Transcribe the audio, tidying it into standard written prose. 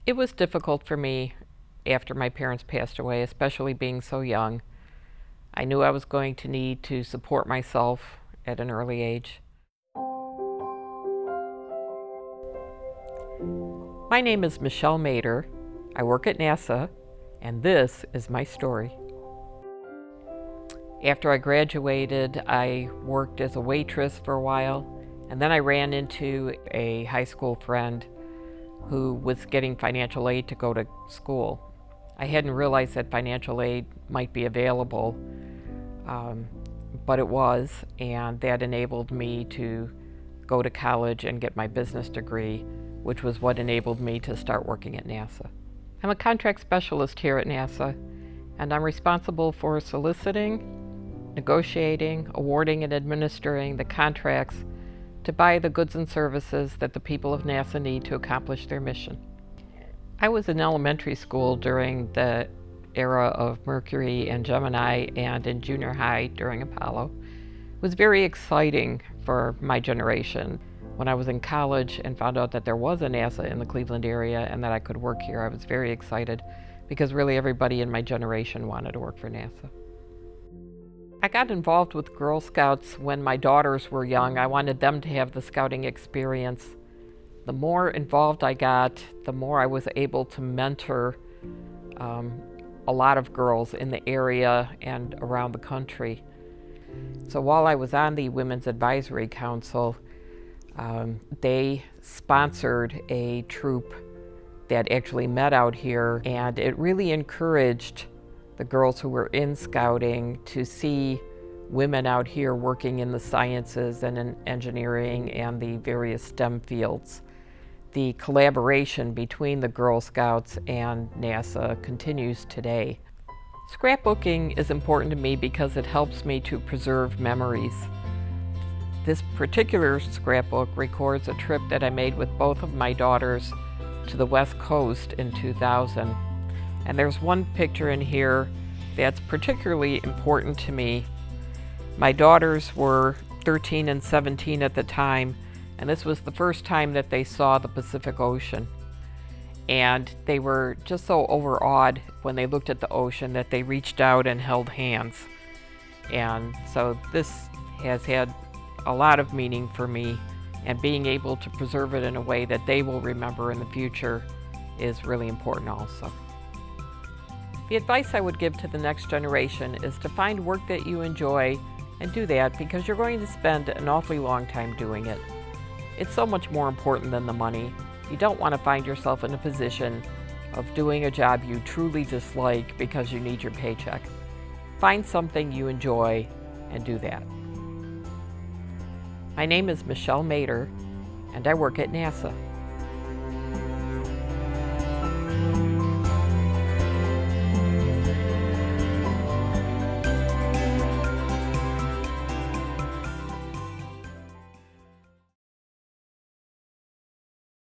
It was difficult for me after my parents passed away, especially being so young. I knew I was going to need to support myself at an early age. My name is Michelle Mader. I work at NASA, and this is my story. After I graduated, I worked as a waitress for a while, and then I ran into a high school friend who was getting financial aid to go to school. I hadn't realized that financial aid might be available, but it was, and that enabled me to go to college and get my business degree, which was what enabled me to start working at NASA. I'm a contract specialist here at NASA, and I'm responsible for soliciting, negotiating, awarding, and administering the contracts to buy the goods and services that the people of NASA need to accomplish their mission. I was in elementary school during the era of Mercury and Gemini, and in junior high during Apollo. It was very exciting for my generation. When I was in college and found out that there was a NASA in the Cleveland area and that I could work here, I was very excited because really everybody in my generation wanted to work for NASA. I got involved with Girl Scouts when my daughters were young. I wanted them to have the scouting experience. The more involved I got, the more I was able to mentor a lot of girls in the area and around the country. So while I was on the Women's Advisory Council, they sponsored a troop that actually met out here, and it really encouraged the girls who were in scouting to see women out here working in the sciences and in engineering and the various STEM fields. The collaboration between the Girl Scouts and NASA continues today. Scrapbooking is important to me because it helps me to preserve memories. This particular scrapbook records a trip that I made with both of my daughters to the West Coast in 2000. And there's one picture in here that's particularly important to me. My daughters were 13 and 17 at the time, and this was the first time that they saw the Pacific Ocean. And they were just so overawed when they looked at the ocean that they reached out and held hands. And so this has had a lot of meaning for me, and being able to preserve it in a way that they will remember in the future is really important also. The advice I would give to the next generation is to find work that you enjoy and do that, because you're going to spend an awfully long time doing it. It's so much more important than the money. You don't want to find yourself in a position of doing a job you truly dislike because you need your paycheck. Find something you enjoy and do that. My name is Michelle Mader, and I work at NASA.